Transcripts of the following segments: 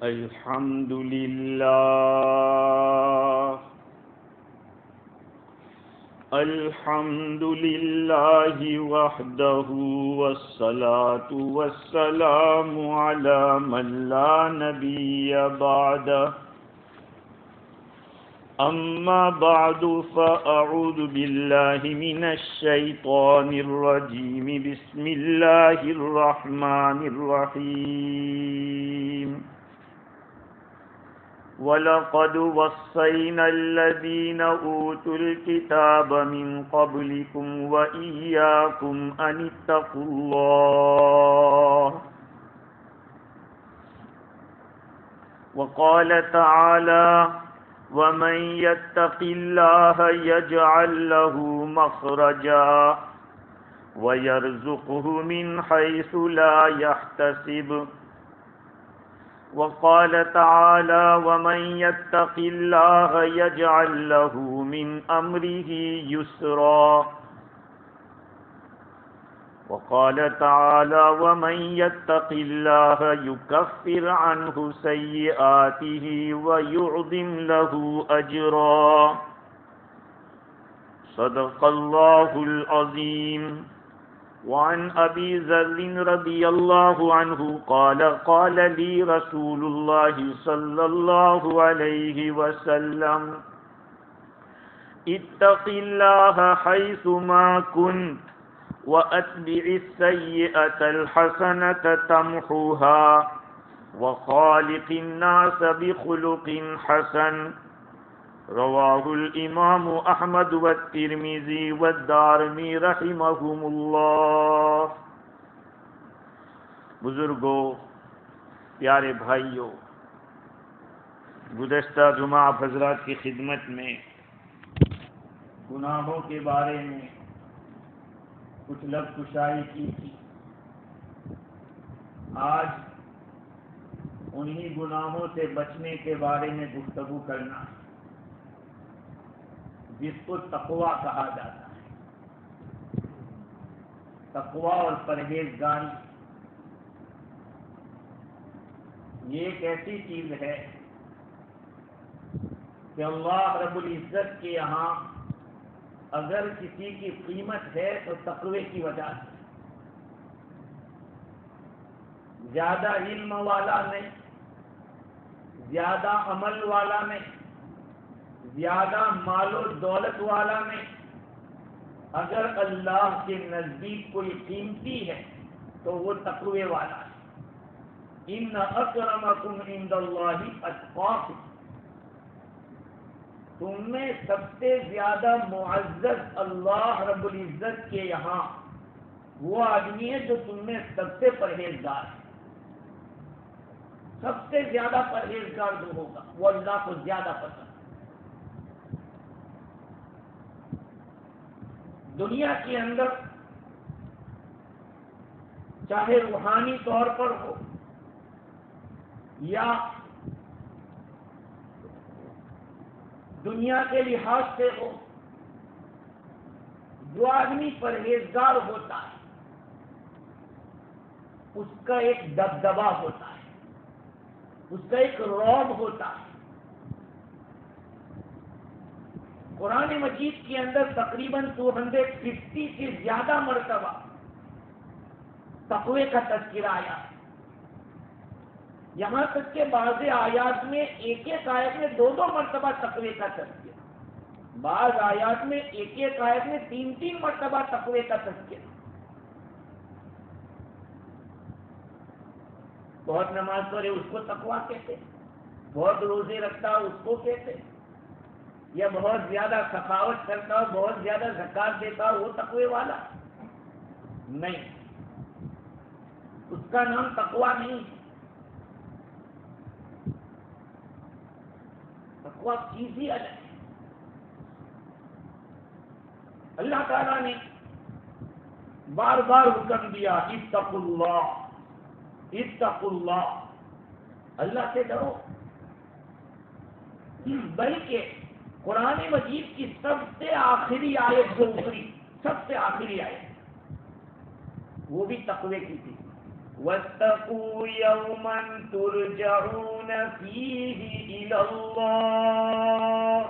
الحمد لله الحمد لله وحده والصلاة والسلام على من لا نبي بعده أما بعد فأعوذ بالله من الشيطان الرجيم بسم الله الرحمن الرحيم وَلَقَدْ وَصَّيْنَا الَّذِينَ أُوتُوا الْكِتَابَ مِنْ قَبْلِكُمْ وَإِيَّاكُمْ أَنِ اتَّقُوا اللَّهَ وَقَالَ تَعَالَى وَمَنْ يَتَّقِ اللَّهَ يَجْعَلْ لَهُ مَخْرَجًا وَيَرْزُقْهُ مِنْ حَيْثُ لَا يَحْتَسِبُ وقال تعالى ومن يتق الله يجعل له من أمره يسرا وقال تعالى ومن يتق الله يكفر عنه سيئاته ويعظم له أجرا صدق الله العظيم وعن أبي ذر رضي الله عنه قال قال لي رسول الله صلى الله عليه وسلم اتق الله حيثما كنت وأتبع السيئة الحسنة تمحوها وخالق الناس بخلق حسن رواه الامام احمد والترمذی والدارمی رحمہم اللہ۔ بزرگوں، پیارے بھائیوں، گزشتہ جمعہ آپ حضرات کی خدمت میں گناہوں کے بارے میں کچھ لفظ کشائی کی تھی۔ آج انہی گناہوں سے بچنے کے بارے میں گفتگو کرنا ہے جس کو تقویٰ کہا جاتا ہے۔ تقویٰ اور پرہیزگاری یہ ایک ایسی چیز ہے کہ اللہ رب العزت کے یہاں اگر کسی کی قیمت ہے تو تقوی کی وجہ سے۔ زیادہ علم والا نہیں، زیادہ عمل والا نہیں، زیادہ مال و دولت والا میں، اگر اللہ کے نزدیک کوئی قیمتی ہے تو وہ تقوی والا ہے۔ ان اکرمکم عند اللہ اتقاکم، تم میں سب سے زیادہ معزز اللہ رب العزت کے یہاں وہ آدمی ہے جو تم میں سب سے پرہیزگار ہے۔ سب سے زیادہ پرہیزگار جو ہوگا وہ اللہ کو زیادہ پسند۔ دنیا کے اندر چاہے روحانی طور پر ہو یا دنیا کے لحاظ سے ہو، جو آدمی پرہیزگار ہوتا ہے اس کا ایک دبدبہ ہوتا ہے، اس کا ایک رعب ہوتا ہے۔ قرآن مجید کے اندر تقریباً 250 سے زیادہ مرتبہ تقوی کا تذکرہ آیا ہے۔ یہاں تک کہ بعض آیات میں ایک ایک آیت میں 2 مرتبہ تقوی کا تذکرہ، بعض آیات میں ایک ایک آیت میں 3 مرتبہ تقوی کا تذکرہ۔ بہت نماز پڑھے اس کو تقویٰ کہتے، بہت روزے رکھتا اس کو کہتے، یا بہت زیادہ سخاوت کرتا ہو، بہت زیادہ زکات دیتا ہو، وہ تقوی والا نہیں، اس کا نام تقوی نہیں ہے۔ تقوی چیز ہی الگ ہے۔ اللہ تعالیٰ نے بار بار حکم دیا اتقوا اللہ، اتقوا اللہ، اللہ سے ڈرو، بلکہ قرآن مجید کی سب سے آخری آیت جو اتری، سب سے آخری آیت وہ بھی تقوی کی تھی۔ وَاتَّقُوا يَوْمًا تُرْجَعُونَ فِيهِ إِلَى اللَّهِ،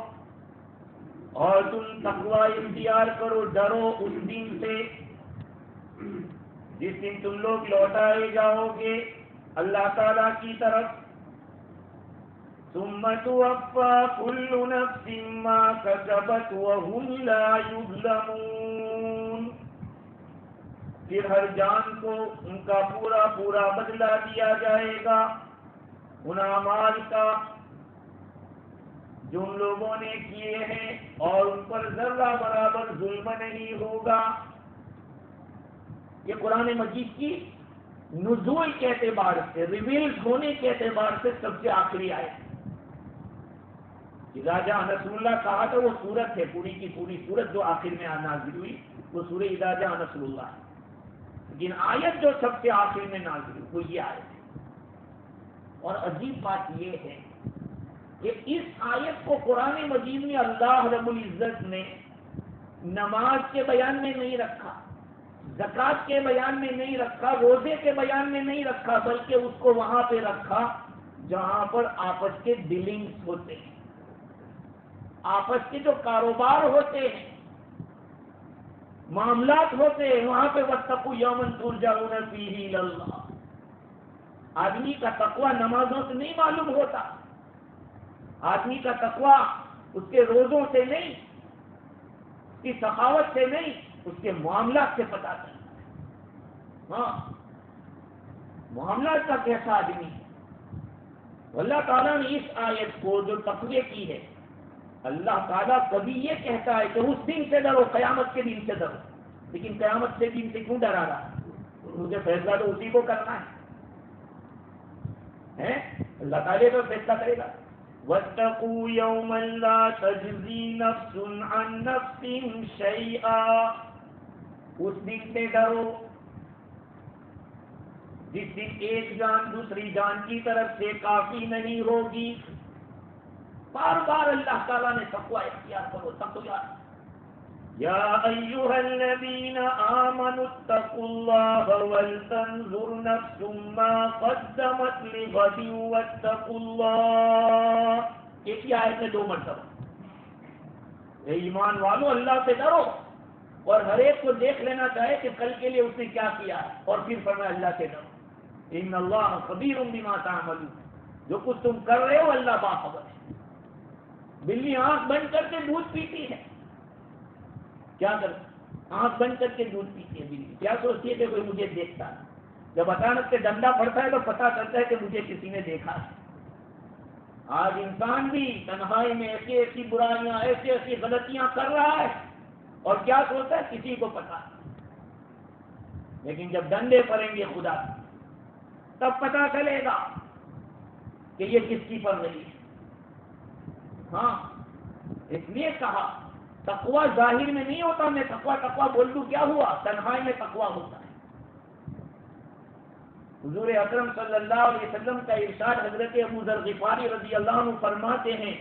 اور تم تقوی اختیار کرو، ڈرو اس دن سے جس دن تم لوگ لوٹائے جاؤ گے اللہ تعالی کی طرف. ثُمَّ تُوَفَّى كُلُّ نَفْسٍ مَا كَسَبَتْ وَهُمْ لَا يُظْلَمُونَ، پھر ہر جان کو ان کا پورا پورا بدلہ دیا جائے گا ان اعمال کا جو ان لوگوں نے کیے ہیں، اور ان پر ذرہ برابر ظلم نہیں ہوگا. یہ قرآن مجید کی نزول کے اعتبار سے، ریویلڈ ہونے کے اعتبار سے سب سے آخری آیت. اذا جاء نصر اللہ کہا تو وہ سورت ہے، پوری کی پوری سورت جو آخر میں نازل ہوئی وہ سورہ اذا جاء نصر اللہ ہے. لیکن آیت جو سب سے آخر میں نازل ہوئی وہ یہ آیت ہے. اور عجیب بات یہ ہے کہ اس آیت کو قرآن مجید میں اللہ رب العزت نے نماز کے بیان میں نہیں رکھا، زکوٰۃ کے بیان میں نہیں رکھا، روزے کے بیان میں نہیں رکھا، بلکہ اس کو وہاں پہ رکھا جہاں پر آپس کے ڈیلنگز ہوتے ہیں، آپس کے جو کاروبار ہوتے ہیں، معاملات ہوتے ہیں، وہاں پہ وَاتَّقُوا يَوْمًا تُرْجَعُونَ فِيهِ إِلَى اللَّهِ. آدمی کا تقویٰ نمازوں سے نہیں معلوم ہوتا، آدمی کا تقویٰ اس کے روزوں سے نہیں، اس کی سخاوت سے نہیں، اس کے معاملات سے پتہ چلتا ہے. ہاں، معاملات کا کیسا آدمی ہے. اللہ تعالیٰ نے اس آیت کو جو تقوی کی ہے، اللہ تعالیٰ کبھی یہ کہتا ہے کہ اس دن سے ڈرو، قیامت کے دن سے ڈرو، لیکن قیامت کے دن سے کیوں ڈرا رہا ہے؟ مجھے فیصلہ تو اسی کو کرنا ہے. اللہ تعالیٰ تو فیصلہ کرے گا. وَاتَّقُوا يَوْمًا لَا تَجْزِي نَفْسٌ عَن نَفْسٍ شَيْئًا، اس دن سے ڈرو جس دن ایک جان دوسری جان کی طرف سے کافی نہیں ہوگی. بار بار اللہ تعالیٰ نے تقوی اختیار کرو، تقوی. یا ایھا الذین آمنوا اتقوا اللہ ولتنظر نفس ما قدمت لغد واتقوا اللہ. ایک ہی آیت میں 2 مرتبہ. اے ایمان والو اللہ سے ڈرو، اور ہر ایک کو دیکھ لینا چاہے کہ کل کے لیے اس نے کیا کیا ہے، اور پھر فرمایا اللہ سے ڈرو. ان اللہ خبیر بما تعملون، جو کچھ تم کر رہے ہو اللہ باخبر ہے. بلی آنکھ بند کر کے دودھ پیتی ہے، کیا کرتی؟ آنکھ بند کر کے دودھ پیتی ہے بلی. کیا سوچتی ہے کہ کوئی مجھے دیکھتا ہے؟ جب اچانک سے ڈنڈا پڑتا ہے تو پتہ چلتا ہے کہ مجھے کسی نے دیکھا ہے. آج انسان بھی تنہائی میں ایسی ایسی برائیاں، ایسی ایسی غلطیاں کر رہا ہے، اور کیا سوچتا ہے کسی کو پتا. لیکن جب ڈنڈے پڑیں گے خدا تب پتہ چلے گا کہ یہ کس کی پڑ رہی ہے. ہاں، اس لیے کہا تقوی ظاہر میں نہیں ہوتا. میں تقوی بول دوں کیا ہوا؟ تنہائی میں تقوی ہوتا ہے. حضور اکرم صلی اللہ علیہ وسلم کا ارشاد حضرت ابو ذر غفاری رضی اللہ عنہ فرماتے ہیں،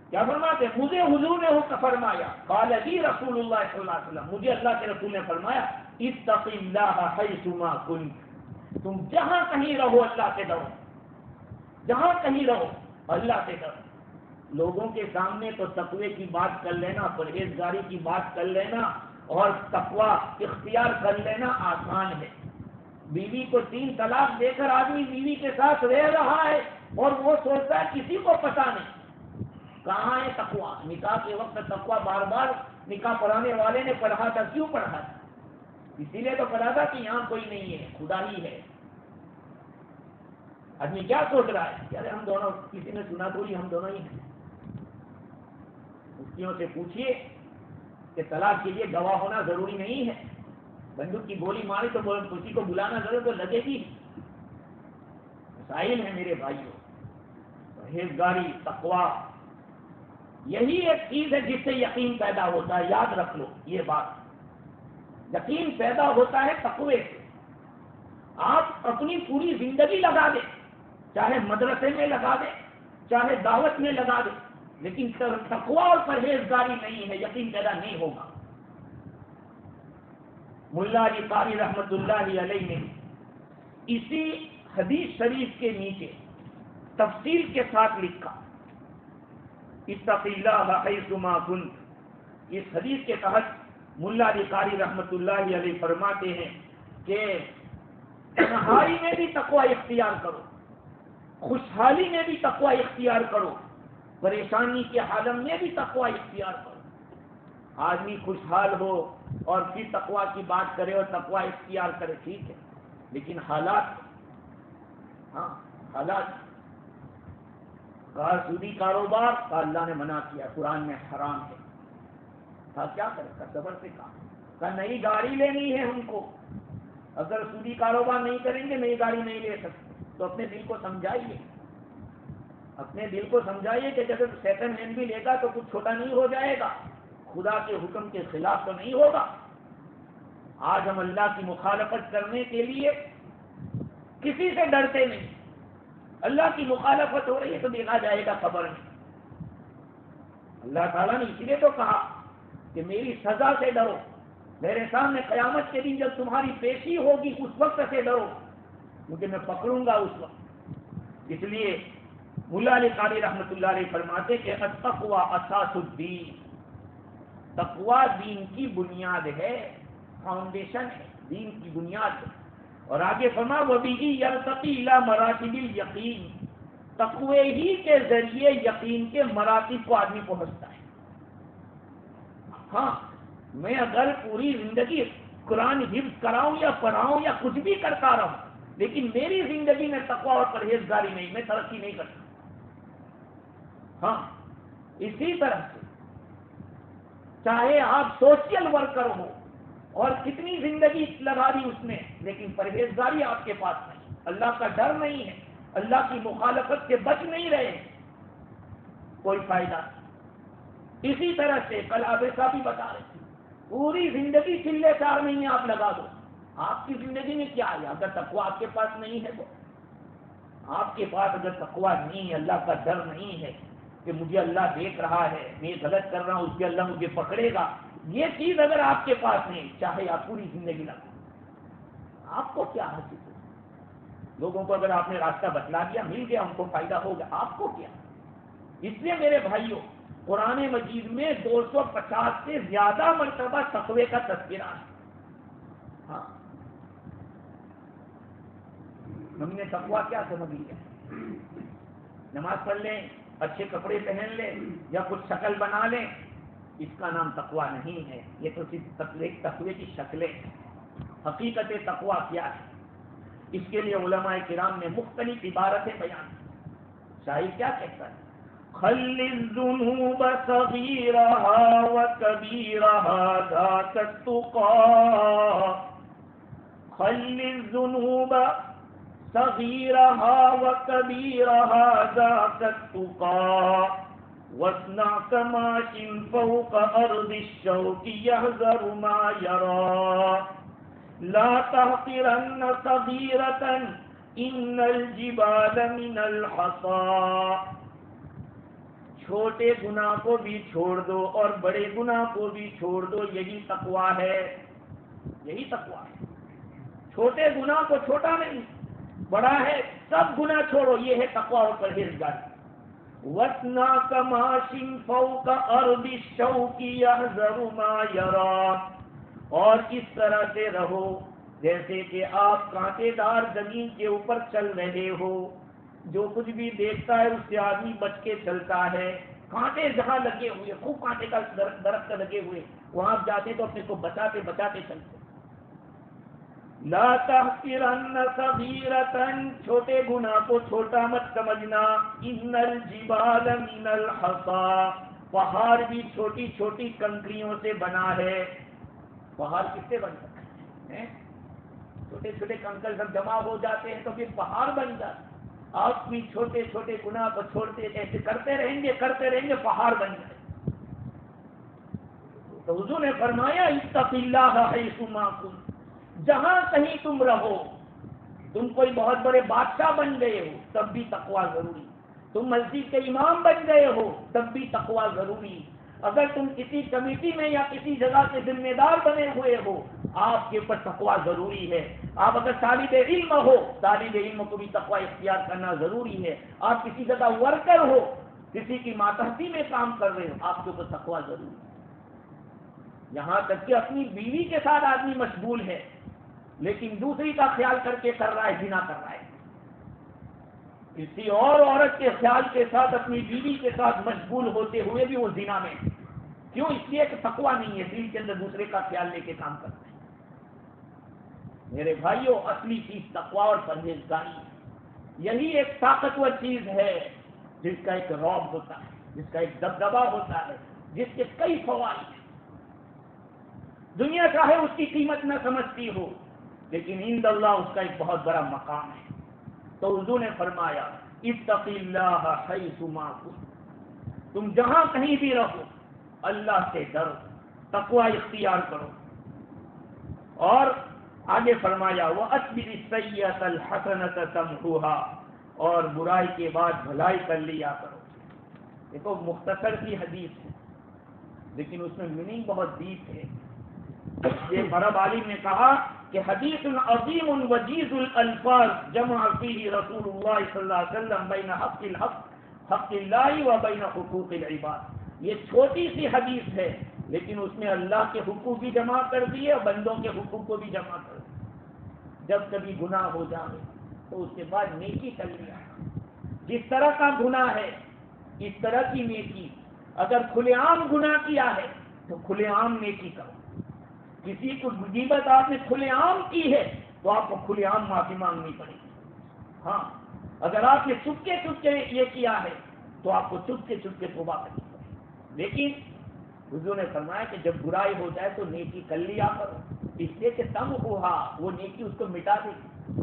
کیا فرماتے ہیں؟ مجھے حضور نے فرمایا، قال لی رسول اللہ صلی اللہ علیہ وسلم، مجھے اللہ کے رسول نے فرمایا، اتق اللہ حیثما کنت، تم جہاں کہیں رہو اللہ سے ڈرو، جہاں کہیں رہو اللہ سے ڈرو. لوگوں کے سامنے تو تقوی کی بات کر لینا، پرہیزگاری کی بات کر لینا اور تقوی اختیار کر لینا آسان ہے. بیوی کو 3 طلاق دے کر آدمی بیوی کے ساتھ رہ رہا ہے اور وہ سوچتا ہے کسی کو پتا نہیں. کہاں ہے تقوی؟ نکاح کے وقت تقوی بار بار نکاح پڑھانے والے نے پڑھا تھا. کیوں پڑھا تھا؟ اسی لیے تو پڑھا تھا کہ یہاں کوئی نہیں ہے، خدا ہی ہے. آدمی کیا سوچ رہا ہے کہ ارے ہم دونوں، کسی نے سنا تھوڑی ہم دونوں ہی ہیں. مفتیوں سے پوچھیے کہ طلاق کے لیے گواہ ہونا ضروری نہیں ہے. بندوق کی گولی ماری تو کسی کو بلانا ضرور تو لگے گی. مسائل ہیں میرے بھائیوں. پرہیزگاری، تقوی، یہی ایک چیز ہے جس سے یقین پیدا ہوتا ہے. یاد رکھ لو یہ بات، یقین پیدا ہوتا ہے تقوی سے. آپ اپنی پوری زندگی لگا دیں، چاہے مدرسے میں لگا دیں، چاہے دعوت میں لگا دیں، لیکن تقوی اور پرہیزگاری نہیں ہے، یقین پیدا نہیں ہوگا. ملا علی قاری رحمت اللہ علیہ نے اسی حدیث شریف کے نیچے تفصیل کے ساتھ لکھا اتق اللہ حیثما کنت. اس حدیث کے تحت ملا علی قاری رحمۃ اللہ علیہ فرماتے ہیں کہ تنہائی میں بھی تقوی اختیار کرو، خوشحالی میں بھی تقوی اختیار کرو، پریشانی کے حالم میں بھی تقوی اختیار کرو. آدمی خوشحال ہو اور پھر تقوی کی بات کرے اور تقوی اختیار کرے، ٹھیک ہے، لیکن حالات کہا سودی کاروبار کا اللہ نے منع کیا، قرآن میں حرام ہے. تھا کیا کرے گا، صبر سے کہا نئی گاڑی لینی ہے ہم کو، اگر سودی کاروبار نہیں کریں گے نئی گاڑی نہیں لے سکتے. تو اپنے دل کو سمجھائیے کہ جب سیکنڈ ہینڈ بھی لے گا تو کچھ چھوٹا نہیں ہو جائے گا، خدا کے حکم کے خلاف تو نہیں ہوگا. آج ہم اللہ کی مخالفت کرنے کے لیے کسی سے ڈرتے نہیں. اللہ کی مخالفت ہو رہی ہے تو دیکھا جائے گا خبر نہیں. اللہ تعالیٰ نے اس لیے تو کہا کہ میری سزا سے ڈرو، میرے سامنے قیامت کے دن جب تمہاری پیشی ہوگی اس وقت سے ڈرو، کیونکہ میں پکڑوں گا اس وقت. اس لیے ملا علی قاری رحمۃ اللہ علیہ فرماتے کہ التقوی اساس الدین، تقوی دین کی بنیاد ہے، فاؤنڈیشن ہے، دین کی بنیاد ہے. اور آگے فرما وَبِهِ يَرْتَقِي إِلَى مَرَاتِبِ الْيَقِينِ، تقوی ہی کے ذریعے یقین کے مراتب کو آدمی پہنچتا ہے. ہاں میں اگر پوری زندگی قرآن حفظ کراؤں یا پڑھاؤں یا کچھ بھی کرتا رہوں، لیکن میری زندگی میں تقوی اور پرہیزگاری نہیں، میں ترقی نہیں کرتا. ہاں اسی طرح سے چاہے آپ سوشل ورکر ہو اور کتنی زندگی لگا دی اس میں، لیکن پرہیزگاری آپ کے پاس نہیں، اللہ کا ڈر نہیں ہے، اللہ کی مخالفت سے بچ نہیں رہے، کوئی فائدہ نہیں. اسی طرح سے کل آپ ایسا بھی بتا رہے تھے، پوری زندگی چلے 4 مہینے آپ لگا دو، آپ کی زندگی میں کیا ہے؟ اگر تقوی آپ کے پاس نہیں ہے تو آپ کے پاس اگر تقوی نہیں ہے، اللہ کا ڈر نہیں ہے کہ مجھے اللہ دیکھ رہا ہے، میں غلط کر رہا ہوں اس کے اللہ مجھے پکڑے گا، یہ چیز اگر آپ کے پاس نہیں، چاہے آپ پوری زندگی لگا، آپ کو کیا حاصل ہے؟ لوگوں کو اگر آپ نے راستہ بتلا دیا، مل گیا، ہم کو فائدہ ہوگا، آپ کو کیا؟ اس لیے میرے بھائیوں، قرآن مجید میں 250 سے زیادہ مرتبہ تقوی کا تذکرہ ہے. ہاں ہم نے تقوی کیا سمجھ لیا؟ نماز پڑھ لیں، اچھے کپڑے پہن لیں یا کچھ شکل بنا لیں، اس کا نام تقوی نہیں ہے. یہ تو صرف تقوی کی شکلیں ہیں. حقیقت تقوی کیا ہے؟ اس کے لیے علماء کرام نے مختلف عبارتیں بیان کی. شاعر کیا کہتا ہے؟ خل الذنوب صغيرها وكبيرها ذاك التقى، خل الذنوب صغيرها وكبيرها ذاك التقى، واصنع كماش فوق أرض الشوك يحذر ما يرى، لا تحقرن صغيرة إن الجبال من الحصى. چھوٹے گناہ کو بھی چھوڑ دو اور بڑے گناہ کو بھی چھوڑ دو، یہی تقوی ہے، یہی تقوی ہے. چھوٹے گناہ کو چھوٹا نہیں، بڑا ہے، سب گناہ چھوڑو، یہ ہے تقوی اور پرہیزگاری. وَاصْنَعْ كَمَاشٍ فَوْقَ أَرْضِ الشَّوْكِ يَحْذَرُ مَا يَرَى، اور اس طرح سے رہو جیسے کہ آپ کانٹے دار زمین کے اوپر چل رہے ہو، جو کچھ بھی دیکھتا ہے اس سے آدمی بچ کے چلتا ہے. کانٹے جہاں لگے ہوئے، خوب کانٹے کا درخت لگے ہوئے، وہاں آپ جاتے تو اپنے کو بچاتے بچاتے چلتے. لا تحقرن صغیرۃ، چھوٹے گناہ کو چھوٹا مت سمجھنا. ان الجبال من الحصى، پہاڑ بھی چھوٹی چھوٹی کنکریوں سے بنا ہے. پہاڑ کس سے بن سکتے ہیں؟ چھوٹے چھوٹے کنکر سب جمع ہو جاتے ہیں تو پھر پہاڑ بن جاتے ہیں. آپ بھی چھوٹے چھوٹے گناہ کو چھوڑتے ایسے کرتے رہیں گے پہاڑ بن جائے. تو حضور نے فرمایا اتق اللہ حیثما کنت، جہاں کہیں تم رہو، تم کوئی بہت بڑے بادشاہ بن گئے ہو تب بھی تقوی ضروری، تم مسجد کے امام بن گئے ہو تب بھی تقوی ضروری، اگر تم کسی کمیٹی میں یا کسی جگہ کے ذمہ دار بنے ہوئے ہو آپ کے اوپر تقوی ضروری ہے. آپ اگر طالب علم ہو، طالب علم کو بھی تقوی اختیار کرنا ضروری ہے. آپ کسی جگہ ورکر ہو، کسی کی ماتحتی میں کام کر رہے ہو، آپ کے اوپر تقوی ضروری ہے. یہاں تک کہ اپنی بیوی کے ساتھ آدمی مشغول ہے لیکن دوسری کا خیال کر کے کر رہا ہے، زنا کر رہا ہے. کسی اور عورت کے خیال کے ساتھ اپنی بیوی کے ساتھ مشغول ہوتے ہوئے بھی وہ زنا میں. کیوں؟ اس لیے کہ تقوی نہیں ہے، دل کے اندر دوسرے کا خیال لے کے کام کرتے ہیں. میرے بھائیوں، اصلی چیز تقوی اور پرہیزگاری ہے. یہی ایک طاقتور چیز ہے جس کا ایک رعب ہوتا ہے، جس کا ایک دبدبا ہوتا ہے، جس کے کئی فوائد ہیں. دنیا چاہے اس کی قیمت نہ سمجھتی ہو لیکن عند اللہ اس کا ایک بہت بڑا مقام ہے. تو حضور نے فرمایا اتق اللہ حیث ما کنت، تم جہاں کہیں بھی رہو اللہ سے ڈرو، تقوی اختیار کرو. اور آگے فرمایا وَأَتْبِعِ السَّيِّئَةَ الْحَسَنَةَ تَمْحُوهَا، اور برائی کے بعد بھلائی کر لیا کرو. دیکھو مختصر سی حدیث ہے لیکن اس میں میننگ بہت ڈیپ ہے. یہ عرب عالم نے کہا کہ حدیث عظیم وجیز الالفاظ جمع فیہ رسول اللہ صلی اللہ علیہ وسلم بین حق اللہ و بین حقوق العباد. یہ چھوٹی سی حدیث ہے لیکن اس میں اللہ کے حقوق بھی جمع کر دیے اور بندوں کے حقوق کو بھی جمع کر دیے. جب کبھی گناہ ہو جائے تو اس کے بعد نیکی کر لیا. جس طرح کا گناہ ہے اس طرح کی نیکی. اگر کھلے عام گناہ کیا ہے تو کھلے عام نیکی کرو. کسی کو غیبت آپ نے کھلے عام کی ہے تو آپ کو کھلے عام معافی مانگنی پڑے گی. ہاں اگر آپ نے چپکے چپکے یہ کیا ہے تو آپ کو چپکے چپکے توبہ کرنی پڑے گی. لیکن حضور نے فرمایا کہ جب برائی ہو جائے تو نیکی کر لیا کرو، اس لیے کہ تم ہوا وہ نیکی اس کو مٹا دے گی.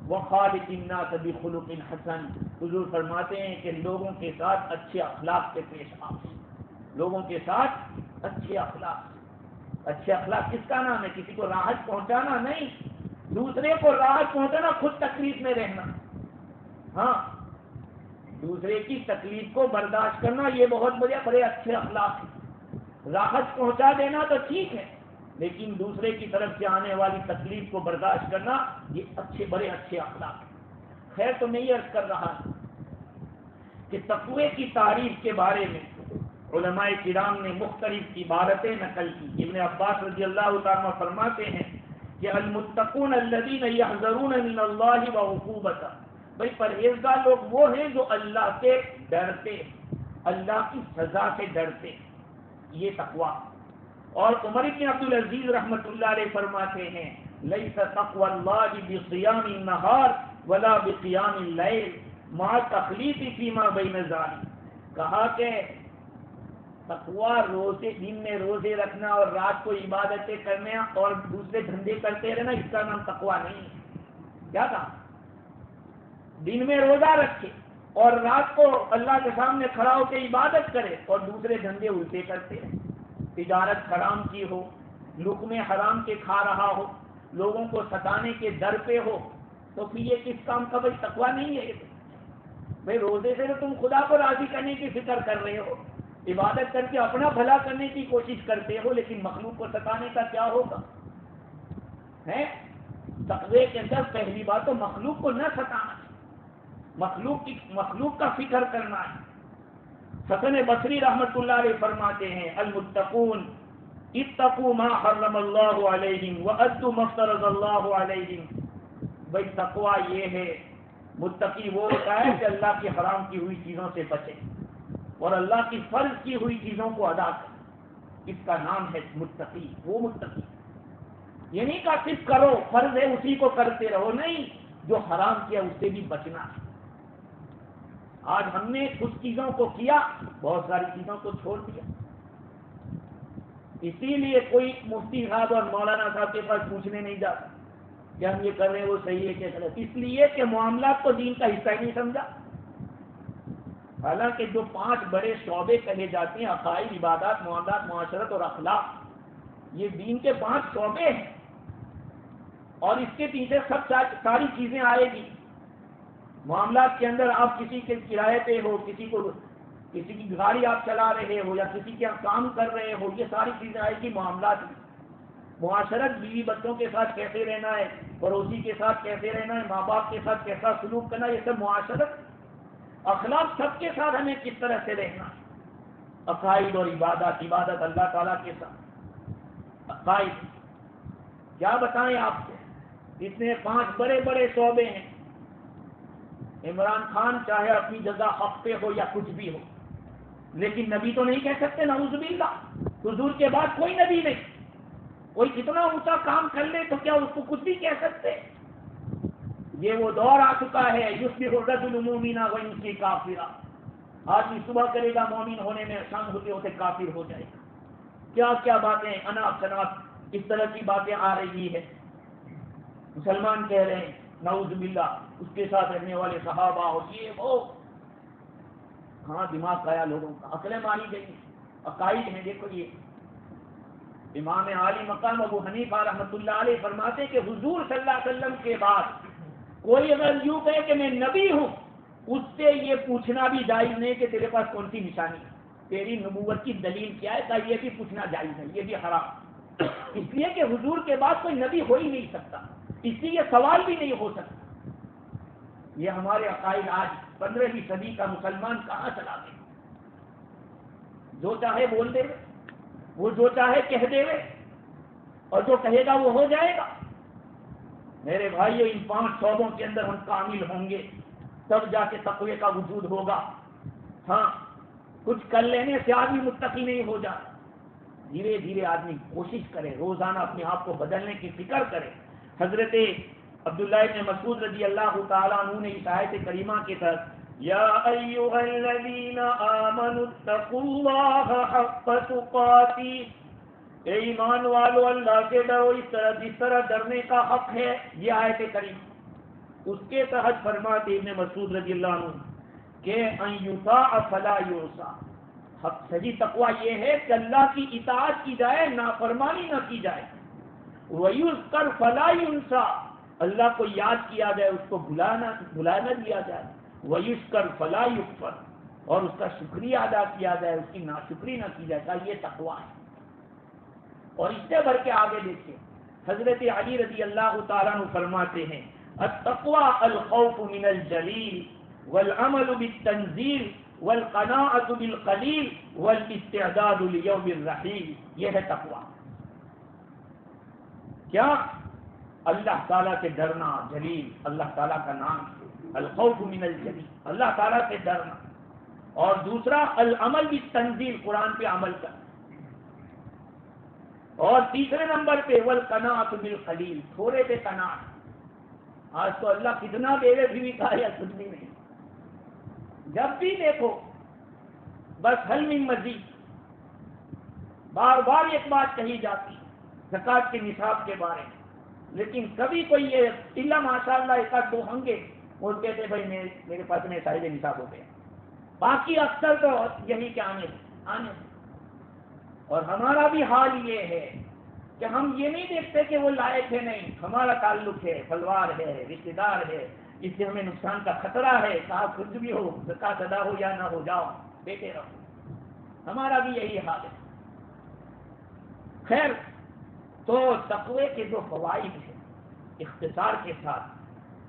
وَخَالِقِ النَّاسَ بِخُلُقٍ حَسَنٍ، حضور فرماتے ہیں کہ لوگوں کے ساتھ اچھے اخلاق سے پیش آؤ. لوگوں کے ساتھ اچھے اخلاق. اچھے اخلاق کس کا نام ہے؟ کسی کو راحت پہنچانا نہیں، دوسرے کو راحت پہنچانا، خود تکلیف میں رہنا. ہاں دوسرے کی تکلیف کو برداشت کرنا یہ بہت بڑے اچھے اخلاق ہیں. راحت پہنچا دینا تو ٹھیک ہے لیکن دوسرے کی طرف سے آنے والی تکلیف کو برداشت کرنا یہ بڑے اچھے اخلاق ہیں. خیر تو میں یہ عرض کر رہا کہ تقوی کی تعریف کے بارے میں علماء کرام نے مختلف عبارتیں نقل کی. ابن عباس رضی اللہ تعالیٰ فرماتے ہیں کہ المتقون الذین یحذرون من اللہ وعقوبتہ، بھائی پرہیزگار لوگ وہ ہیں جو اللہ سے ڈرتے، اللہ کی سزا سے ڈرتے. یہ تقوی. اور عمر بن عبدالعزیز رحمۃ اللہ علیہ فرماتے ہیں لیس تقوی اللہ بصیام النہار ولا بقیام اللیل مع تخلیط فیما بین ذلک. کہا کہ تقوی روزے، دن میں روزے رکھنا اور رات کو عبادتیں کرنا اور دوسرے دھندے کرتے رہنا، اس کا نام تقوی نہیں ہے. کیا کہا؟ دن میں روزہ رکھے اور رات کو اللہ کے سامنے کھڑا ہو کے عبادت کرے اور دوسرے دھندے الٹے کرتے ہیں. تجارت حرام کی ہو، لقمے حرام کے کھا رہا ہو، لوگوں کو ستانے کے در پہ ہو، تو پھر یہ کس کام کا بھائی تقوی نہیں ہے. بھائی روزے سے تو تم خدا کو راضی کرنے کی فکر کر رہے ہو، عبادت کر کے اپنا بھلا کرنے کی کوشش کرتے ہو، لیکن مخلوق کو ستانے کا کیا ہوگا؟ ہے تقوی کے اندر پہلی بات تو مخلوق کو نہ ستانا، مخلوق کا فکر کرنا ہے. حسن بصری رحمۃ اللہ علیہ فرماتے ہیں المتقون اتقوا ما حرم اللہ علیہم وادوا ما افترض اللہ علیہم. بھائی تقوی یہ ہے، متقی وہ ہوتا ہے کہ اللہ کی حرام کی ہوئی چیزوں سے بچے اور اللہ کی فرض کی ہوئی چیزوں کو ادا کرے. اس کا نام ہے متقی. وہ متقی یہ نہیں کہا صرف کرو، فرض ہے اسی کو کرتے رہو، نہیں، جو حرام کیا اس سے بھی بچنا ہے. آج ہم نے کچھ چیزوں کو کیا، بہت ساری چیزوں کو چھوڑ دیا. اسی لیے کوئی مفتی صاحب اور مولانا صاحب کے پاس پوچھنے نہیں جاتا کہ ہم یہ کر رہے ہیں وہ صحیح ہے کہ غلط، اس لیے کہ معاملات کو دین کا حصہ ہی نہیں سمجھا. حالانکہ جو 5 بڑے شعبے کہے جاتے ہیں، عقائد، عبادات، معاملات، معاشرت اور اخلاق، یہ دین کے 5 شعبے ہیں اور اس کے پیچھے سب ساری چیزیں آئے گی. معاملات کے اندر آپ کسی کے کرائے پہ ہو، کسی کی گاڑی آپ چلا رہے ہو یا کسی کے آپ کام کر رہے ہو، یہ ساری چیزیں آئے گی معاملات میں. معاشرت بیوی بچوں کے ساتھ کیسے رہنا ہے، پڑوسی کے ساتھ کیسے رہنا ہے، ماں باپ کے ساتھ کیسا سلوک کرنا ہے، یہ سب معاشرت، اخلاق سب کے ساتھ ہمیں کس طرح سے رہنا ہے۔ عقائد اور عبادت، عبادت اللہ تعالیٰ کے ساتھ، عقائد کیا بتائیں آپ کو، اس میں 5 بڑے بڑے شعبے ہیں۔ عمران خان چاہے اپنی جگہ حق پہ ہو یا کچھ بھی ہو، لیکن نبی تو نہیں کہہ سکتے، نعوذ باللہ، حضور کے بعد کوئی نبی نہیں۔ کوئی کتنا اونچا کام کر لے تو کیا اس کو کچھ بھی کہہ سکتے؟ یہ وہ دور آ چکا ہے، یصبح الرجل مؤمنا ویمسی کافرا، آدمی صبح کرے گا مومن ہونے میں، شام ہوتے ہوتے کافر ہو جائے گا۔ کیا کیا باتیں اناپ شناپ اس طرح کی باتیں آ رہی ہے، مسلمان کہہ رہے ہیں نعوذ باللہ اس کے ساتھ رہنے والے صحابہ اور یہ وہ، ہاں دماغ آیا لوگوں کا، عقلیں ماری گئی، عقائد ہیں۔ دیکھو یہ امام عالی مقام ابو حنیفہ رحمۃ اللہ علیہ فرماتے کہ حضور صلی اللہ علیہ وسلم کے بعد کوئی اگر یوں کہے کہ میں نبی ہوں، اس سے یہ پوچھنا بھی جائز نہیں کہ تیرے پاس کون سی نشانی ہے، تیری نبوت کی دلیل کیا ہے، کہ یہ بھی پوچھنا جائز ہے، یہ بھی حرام، اس لیے کہ حضور کے بعد کوئی نبی ہو ہی نہیں سکتا، اس لیے یہ سوال بھی نہیں ہو سکتا۔ یہ ہمارے عقائد آج 15ویں صدی کا مسلمان کہاں چلا گئے، جو چاہے بول دے، وہ جو چاہے کہہ دے، اور جو کہے گا وہ ہو جائے گا۔ میرے بھائیو، ان 5 شعبوں کے اندر ہم کامل ہوں گے تب جا کے تقوی کا وجود ہوگا۔ ہاں کچھ کر لینے سے آدمی متقی نہیں ہو جاتا، دھیرے دھیرے آدمی کوشش کرے، روزانہ اپنے آپ کو بدلنے کی فکر کرے۔ حضرت عبداللہ بن مسعود رضی اللہ تعالیٰ عنہ نے اس آیت کریمہ کے تحت یا ایھا الذین آمنوا اتقوا اللہ حق تقاتہ، اے ایمان والو اللہ سے ڈرو جس طرح ڈرنے کا حق ہے، یہ آیت کریمہ۔ اس کے تحت فرماتے ابن مسعود رضی اللہ عنہ کہ ان یطاع فلا یعصى، حق صحیح تقوی یہ ہے کہ اللہ کی اطاعت کی جائے، نافرمانی نہ کی جائے، وَيُذْكَرْ فَلَا يُنْسَى، اللہ کو یاد کیا جائے، اس کو بھلا نہ دیا جائے، وَيُشْكَرْ فَلَا يُكْفَرْ، اور اس کا شکریہ ادا کیا جائے، اس کی ناشکری نہ کی جائے، کہ یہ تقوی ہے۔ اور اس سے بڑھ کے آگے دیکھیں، حضرت علی رضی اللہ تعالیٰ عنہ فرماتے ہیں التقوی الخوف من الجلیل والعمل بالتنزیل والقناعة بالقلیل والاستعداد لیوم الرحیل، یہ ہے تقوی۔ کیا؟ اللہ تعالیٰ سے ڈرنا، جلیل اللہ تعالیٰ کا نام، الخوف من الجلیل اللہ تعالیٰ سے ڈرنا، اور دوسرا العمل بالتنزیل قرآن پہ عمل کرنا، اور تیسرے نمبر پہ والقناعۃ بالقلیل تھوڑے پہ قناعت۔ آج تو اللہ کتنا دے رہے بھی کہا یا کچھ بھی نہیں، جب بھی دیکھو بس حل من مزید، بار بار ایک بات کہی جاتی زکوٰۃ کے نصاب کے بارے میں، لیکن کبھی کوئی یہ الا ماشاء اللہ ایک آدھ دو ہوں گے وہ کہتے بھائی میرے پاس میں صاحب نصاب ہو گیا، باقی اکثر تو یہی کہ آنے۔ اور ہمارا بھی حال یہ ہے کہ ہم یہ نہیں دیکھتے کہ وہ لائق ہے، نہیں، ہمارا تعلق ہے، پلوار ہے، رشتے دار ہے، اس سے ہمیں نقصان کا خطرہ ہے، صاحب کچھ بھی ہو، زکوٰۃ ادا ہو یا نہ ہو، جاؤ دیتے رہو، ہمارا بھی یہی حال ہے۔ خیر، تو تقوی کے جو فوائد ہیں اختصار کے ساتھ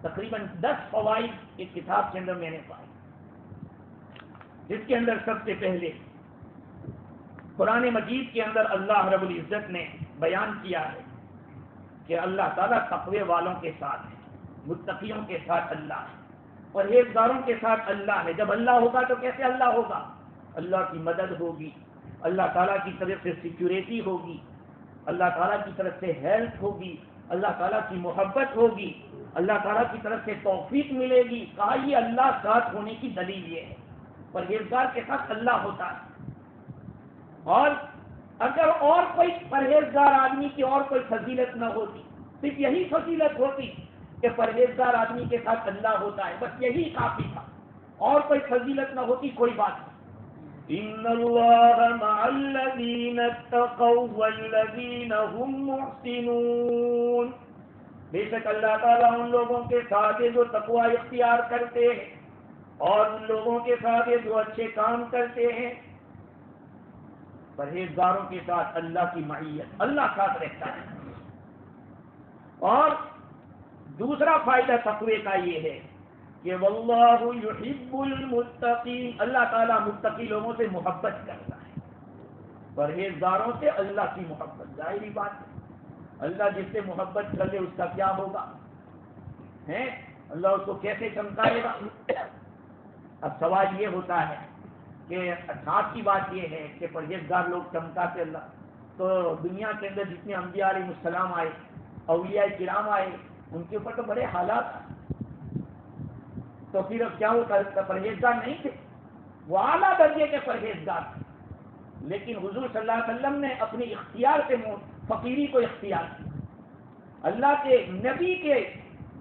تقریباً 10 فوائد ایک کتاب کے اندر میں نے پائے، جس کے اندر سب سے پہلے قرآن مجید کے اندر اللہ رب العزت نے بیان کیا ہے کہ اللہ تعالیٰ تقوی والوں کے ساتھ ہے، متقیوں کے ساتھ اللہ ہے، پرہیزگاروں کے ساتھ اللہ ہے۔ جب اللہ ہوگا تو کیسے اللہ ہوگا؟ اللہ کی مدد ہوگی، اللہ تعالیٰ کی طرف سے سیکیورٹی ہوگی، اللہ تعالیٰ کی طرف سے ہیلپ ہوگی، اللہ تعالیٰ کی محبت ہوگی، اللہ تعالیٰ کی طرف سے توفیق ملے گی۔ کہا یہ اللہ ساتھ ہونے کی دلیل یہ ہے، پرہیزگار کے ساتھ اللہ ہوتا ہے۔ اور اگر اور کوئی پرہیزگار آدمی کی اور کوئی فضیلت نہ ہوتی، صرف یہی فضیلت ہوتی کہ پرہیزگار آدمی کے ساتھ اللہ ہوتا ہے، بس یہی کافی تھا، اور کوئی فضیلت نہ ہوتی کوئی بات نہیں۔ ان اللہ مع الذین اتقوا والذین هم محسنون، بے شک اللہ تعالیٰ ان لوگوں کے ساتھ ہے جو تقوی اختیار کرتے ہیں، اور ان لوگوں کے ساتھ ہے جو اچھے کام کرتے ہیں۔ پرہیزگاروں کے ساتھ اللہ کی معیت، اللہ ساتھ رہتا ہے۔ اور دوسرا فائدہ تقوی کا یہ ہے کہ واللہ یحب المتقین، اللہ تعالیٰ متقی لوگوں سے محبت کرتا ہے، پرہیزگاروں سے اللہ کی محبت، ظاہری بات ہے، اللہ جس سے محبت کر لے اس کا کیا ہوگا، ہیں اللہ اس کو کیسے چمکائے گا۔ اب سوال یہ ہوتا ہے کہ ساتھ کی بات یہ ہے کہ پرہیزگار لوگ چمکاتے اللہ، تو دنیا کے اندر جتنے انبیاء علیہ السلام آئے، اولیاء کرام آئے، ان کے اوپر تو بڑے حالات آئے، تو پھر اب کیا وہ پرہیزگار نہیں تھے؟ وہ اعلیٰ درجے کے پرہیزگار تھے، لیکن حضور صلی اللہ علیہ وسلم نے اپنی اختیار سے فقیری کو اختیار کیا۔ اللہ کے نبی کے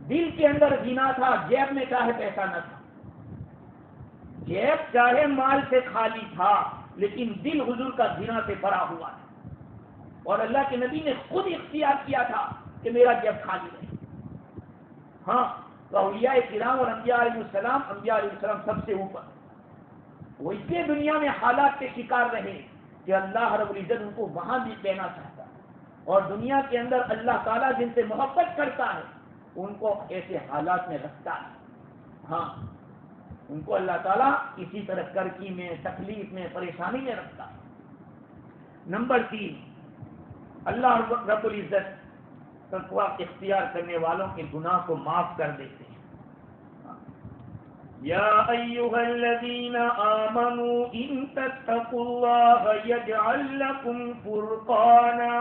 دل کے اندر غنا تھا، جیب میں چاہے پیسہ نہ تھا، جیب چاہے مال سے خالی تھا، لیکن دل حضور کا غنا سے بھرا ہوا تھا، اور اللہ کے نبی نے خود اختیار کیا تھا کہ میرا جیب خالی رہے۔ ہاں، تو اولیاء کرام اور انبیاء علیہ السلام سب سے اوپر، وہ اس لیے دنیا میں حالات کے شکار رہے کہ اللہ رب العزت ان کو وہاں بھی لینا چاہتا ہے، اور دنیا کے اندر اللہ تعالیٰ جن سے محبت کرتا ہے ان کو ایسے حالات میں رکھتا ہے۔ ہاں، ان کو اللہ تعالیٰ اسی طرح کرکی میں، تکلیف میں، پریشانی میں رکھتا ہے۔ نمبر 3، اللہ رب العزت تقوی اختیار کرنے والوں کے گناہ کو معاف کر دیتے ہیں۔ یا ایھا الذین آمنوا ان تتقوا اللہ یجعل لکم فرقانا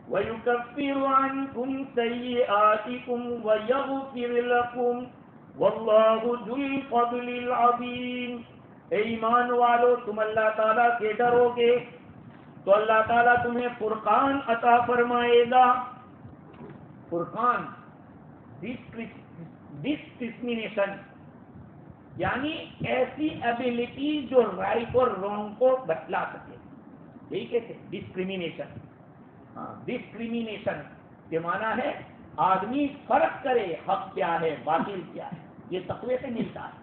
ویکفر عنکم سیئاتکم ویغفر لکم واللہ ذو الفضل العظیم۔ اے ایمان والو، تم اللہ تعالیٰ سے ڈرو گے تو اللہ تعالیٰ تمہیں فرقان عطا فرمائے گا۔ فرقان ڈسکرمنیشن، یعنی ایسی ایبلٹی جو رائٹ اور رانگ کو بتلا سکے، یہی کہتے ہیں ڈسکرمنیشن۔ ہاں، ڈسکرمنیشن کے معنی ہے آدمی فرق کرے حق کیا ہے باطل کیا ہے، یہ تقوی سے ملتا ہے،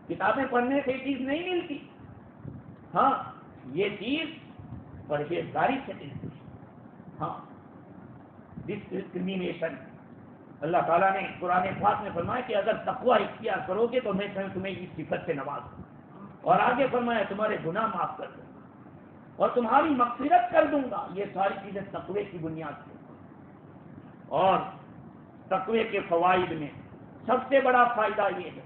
کتابیں پڑھنے سے یہ چیز نہیں ملتی۔ ہاں، یہ چیز پرہیزگاری سے ملتی ہے۔ ہاں، ڈسکرمنیشن، اللہ تعالیٰ نے قرآن پاک میں فرمایا کہ اگر تقوی اختیار کرو گے تو میں تمہیں اس صفت سے نوازوں، اور آگے فرمایا تمہارے گناہ معاف کر دوں گا اور تمہاری مغفرت کر دوں گا۔ یہ ساری چیزیں تقوی کی بنیاد سے۔ اور تقوی کے فوائد میں سب سے بڑا فائدہ یہ ہے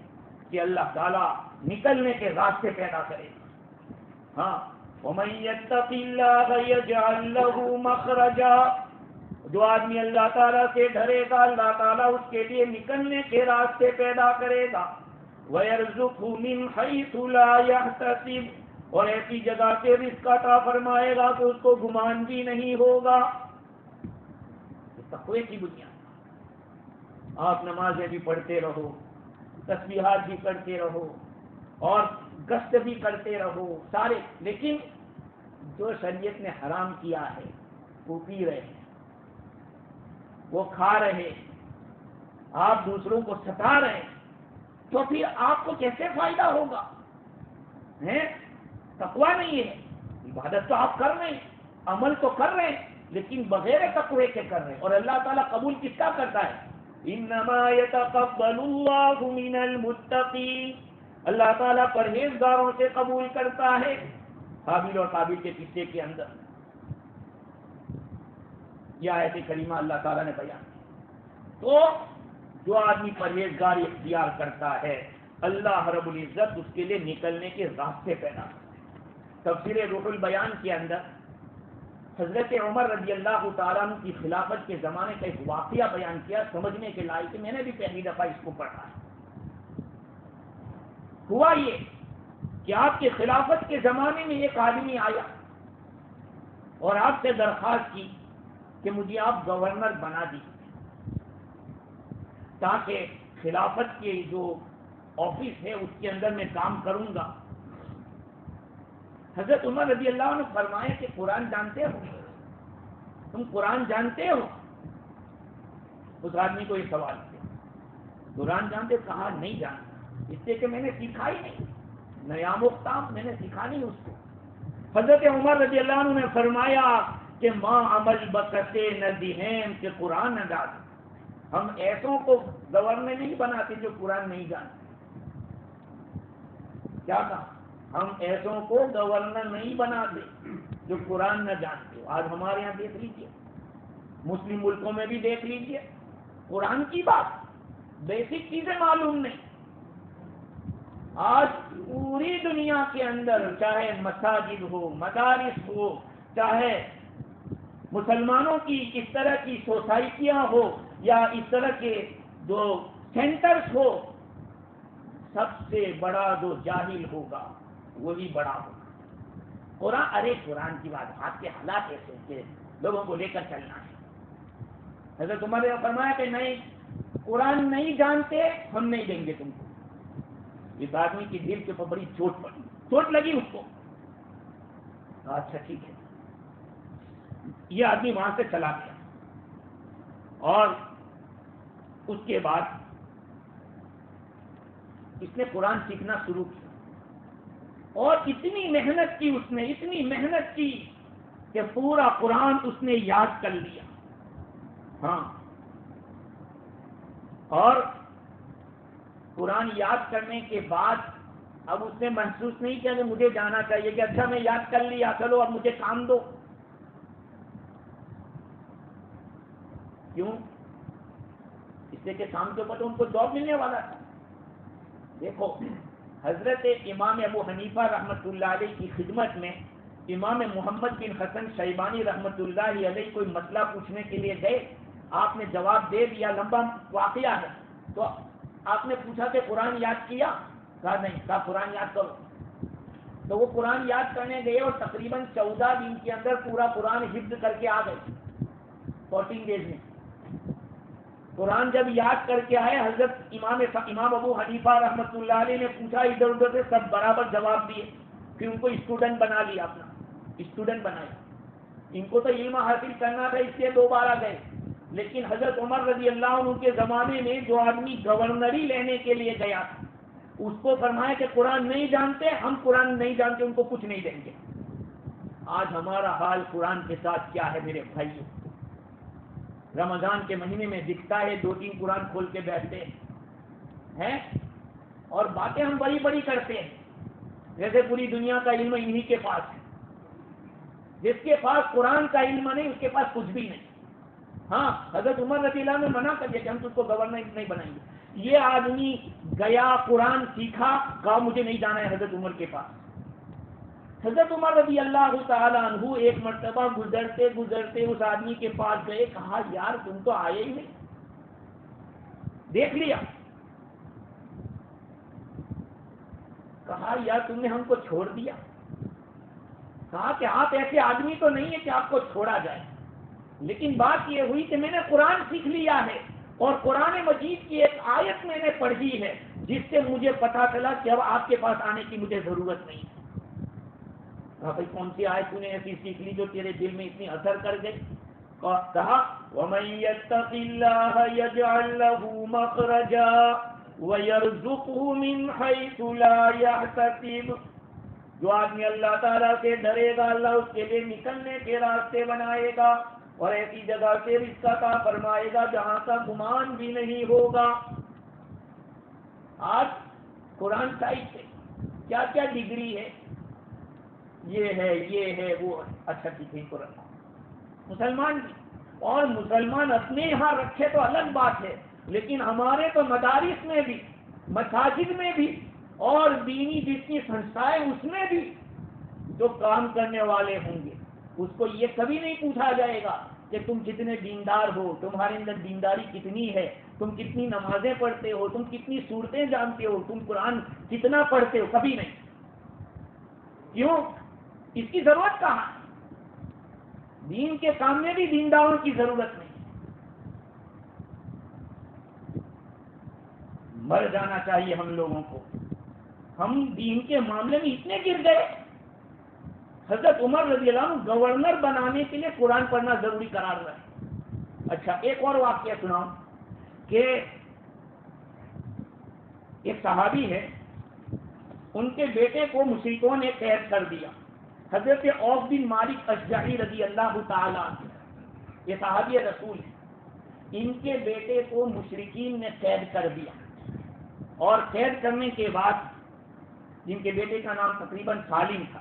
کہ اللہ تعالیٰ نکلنے کے راستے پیدا کرے گا۔ ہاں، وَمَن يَتَّقِ اللَّهَ يَجْعَل لَّهُ مَخْرَجًا، جو آدمی اللہ تعالیٰ سے ڈرے گا اللہ تعالیٰ اس کے لیے نکلنے کے راستے پیدا کرے گا۔ وَيَرْزُقْهُ مِنْ حَيْثُ لَا يَحْتَسِبُ، اور ایسی جگہ سے رزق عطا فرمائے گا کہ اس کو گمان بھی نہیں ہوگا۔ تقوی کی بنیاد، آپ نمازیں بھی پڑھتے رہو، تسبیحات بھی کرتے رہو، اور گشت بھی کرتے رہو سارے، لیکن جو شریعت نے حرام کیا ہے وہ پی رہے ہیں، وہ کھا رہے، آپ دوسروں کو ستا رہے ہیں، تو پھر آپ کو کیسے فائدہ ہوگا؟ تقوی نہیں ہے، عبادت تو آپ کر رہے ہیں، عمل تو کر رہے ہیں، لیکن بغیر تقوی کے کر رہے ہیں، اور اللہ تعالیٰ قبول کس کا کرتا ہے؟ انما يتقبل اللہ من المتقین، اللہ تعالیٰ پرہیزگاروں سے قبول کرتا ہے۔ حابیل اور قابیل کے قصے کے اندر یہ آیت کریمہ اللہ تعالیٰ نے بیان کی۔ تو جو آدمی پرہیزگاری اختیار کرتا ہے اللہ رب العزت اس کے لیے نکلنے کے راستے پیدا کرتا ہے۔ تفسیر روح البیان کے اندر حضرت عمر رضی اللہ تعالیٰ عنہ کی خلافت کے زمانے کا ایک واقعہ بیان کیا، سمجھنے کے لائق، میں نے بھی پہلی دفعہ اس کو پڑھا ہے۔ ہوا یہ کہ آپ کے خلافت کے زمانے میں ایک آدمی آیا اور آپ سے درخواست کی کہ مجھے آپ گورنر بنا دیجیے تاکہ خلافت کے جو آفس ہے اس کے اندر میں کام کروں گا۔ حضرت عمر رضی اللہ عنہ نے فرمایا کہ قرآن جانتے ہو؟ تم قرآن جانتے ہو؟ اس آدمی کو یہ سوال کیا، قرآن جانتے؟ کہا نہیں جانتا، اس لیے کہ میں نے سیکھا ہی نہیں، نیا مختام میں نے سیکھا نہیں اس کو۔ حضرت عمر رضی اللہ عنہ نے فرمایا کہ ماں عمل بکتے ندیم کہ قرآن نہ ڈال، ہم ایسوں کو گورنر نہیں بناتے جو قرآن نہیں جانتے. کیا کہا؟ ہم ایسوں کو گورنر نہیں بناتے جو قرآن نہ جانتے ہو. آج ہمارے یہاں دیکھ لیجئے, مسلم ملکوں میں بھی دیکھ لیجئے, قرآن کی بات بیسک چیزیں معلوم نہیں. آج پوری دنیا کے اندر چاہے مساجد ہو, مدارس ہو, چاہے مسلمانوں کی اس طرح کی سوسائٹیاں ہو یا اس طرح کے جو سینٹرز ہو, سب سے بڑا جو جاہل ہوگا وہی بڑا ہوگا. قرآن, ارے قرآن کی بات, آپ کے حالات ایسے کہ لوگوں کو لے کر چلنا ہے. حضرت عمر نے فرمایا کہ نہیں, قرآن نہیں جانتے ہم نہیں دیں گے تم کو. اس آدمی کی دل کے اوپر بڑی چوٹ پڑی, چوٹ لگی اس کو. اچھا ٹھیک ہے. یہ آدمی وہاں سے چلا گیا اور اس کے بعد اس نے قرآن سیکھنا شروع کیا اور اتنی محنت کی اس نے, اتنی محنت کی کہ پورا قرآن اس نے یاد کر لیا. ہاں, اور قرآن یاد کرنے کے بعد اب اس نے محسوس نہیں کیا کہ مجھے جانا چاہیے کہ اچھا میں یاد کر لیا, چلو اب مجھے کام دو. کیوں؟ اس لیے کہ کام کے اوپر تو ان کو جاب ملنے والا تھا. دیکھو, حضرت امام ابو حنیفہ رحمۃ اللہ علیہ کی خدمت میں امام محمد بن حسن شیبانی رحمۃ اللہ علیہ کوئی مسئلہ پوچھنے کے لیے گئے. آپ نے جواب دے دیا, لمبا واقعہ ہے. تو آپ نے پوچھا کہ قرآن یاد کیا؟ کہا نہیں. کہا قرآن یاد کرو. تو وہ قرآن یاد کرنے گئے اور تقریباً 14 دن کے اندر پورا قرآن حفظ کر کے آ گئے. 14 days میں قرآن جب یاد کر کے آئے, حضرت امام ابو حنیفہ رحمۃ اللہ علیہ نے پوچھا, ادھر ادھر سے سب برابر جواب دیے. پھر ان کو اسٹوڈنٹ بنا لیا, اپنا اسٹوڈنٹ بنایا. ان کو تو علم حاصل کرنا تھا, اس لیے دوبارہ گئے. لیکن حضرت عمر رضی اللہ عنہ کے زمانے میں جو آدمی گورنری لینے کے لیے گیا تھا, اس کو فرمایا کہ قرآن نہیں جانتے, ہم قرآن نہیں جانتے, ان کو کچھ نہیں دیں گے. آج ہمارا حال قرآن کے ساتھ کیا ہے میرے بھائیوں؟ رمضان کے مہینے میں دکھتا ہے 2-3 قرآن کھول کے بیٹھتے ہیں اور باتیں ہم بڑی بڑی کرتے ہیں جیسے پوری دنیا کا علم انہی کے پاس ہے. جس کے پاس قرآن کا علم نہیں اس کے پاس کچھ بھی نہیں. ہاں, حضرت عمر رضی اللہ عنہ نے منع کر دیا کہ ہم تو اس کو گورنر نہیں بنائیں گے. یہ آدمی گیا, قرآن سیکھا, کہا مجھے نہیں جانا ہے حضرت عمر کے پاس. حضرت عمر رضی اللہ تعالیٰ عنہ ایک مرتبہ گزرتے گزرتے اس آدمی کے پاس گئے. کہا یار تم تو آئے ہی نہیں, دیکھ لیا. کہا یار تم نے ہم کو چھوڑ دیا. کہا کہ آپ ایسے آدمی تو نہیں ہے کہ آپ کو چھوڑا جائے, لیکن بات یہ ہوئی کہ میں نے قرآن سیکھ لیا ہے اور قرآن مجید کی ایک آیت میں نے پڑھی ہے جس سے مجھے پتا چلا کہ اب آپ کے پاس آنے کی مجھے ضرورت نہیں ہے. بھائی کون سی آیت تو نے ایسی سیکھ لی جو تیرے دل میں اتنی اثر کر گئی؟ کہا وَمَن يَتَّقِ اللَّهَ يَجْعَل لَّهُ مَخْرَجًا وَيَرْزُقْهُ مِنْ حَيْثُ لَا يَحْتَسِبُ. جو آدمی اللہ تعالیٰ سے ڈرے گا, اللہ اس کے لیے نکلنے کے راستے بنائے گا اور ایسی جگہ سے رزق عطا فرمائے گا جہاں کا گمان بھی نہیں ہوگا. آج قرآن سائٹ سے کیا کیا ڈگری ہے, یہ ہے وہ. اچھا ٹھیک ہے, قرآن مسلمان بھی, اور مسلمان اپنے یہاں رکھے تو الگ بات ہے, لیکن ہمارے تو مدارس میں بھی, مساجد میں بھی اور دینی جتنی سنستھائیں اس میں بھی جو کام کرنے والے ہوں گے اس کو یہ کبھی نہیں پوچھا جائے گا کہ تم کتنے دیندار ہو, تمہارے اندر دینداری کتنی ہے, تم کتنی نمازیں پڑھتے ہو, تم کتنی سورتیں جانتے ہو, تم قرآن کتنا پڑھتے ہو. کبھی نہیں. کیوں؟ اس کی ضرورت کہاں؟ دین کے کام میں بھی دینداروں کی ضرورت نہیں. مر جانا چاہیے ہم لوگوں کو. ہم دین کے معاملے میں اتنے گر گئے. حضرت عمر رضی اللہ عنہ گورنر بنانے کے لیے قرآن پڑھنا ضروری قرار رہے. اچھا, ایک اور واقعہ سناؤں کہ ایک صحابی ہے, ان کے بیٹے کو مشرکوں نے قید کر دیا. حضرت عوف بن مالک اشجعی رضی اللہ تعالیٰ عنہ, یہ صحابی رسول ہے. ان کے بیٹے کو مشرکین نے قید کر دیا، اور قید کرنے کے بعد جن کے بیٹے کا نام تقریباً سالم تھا،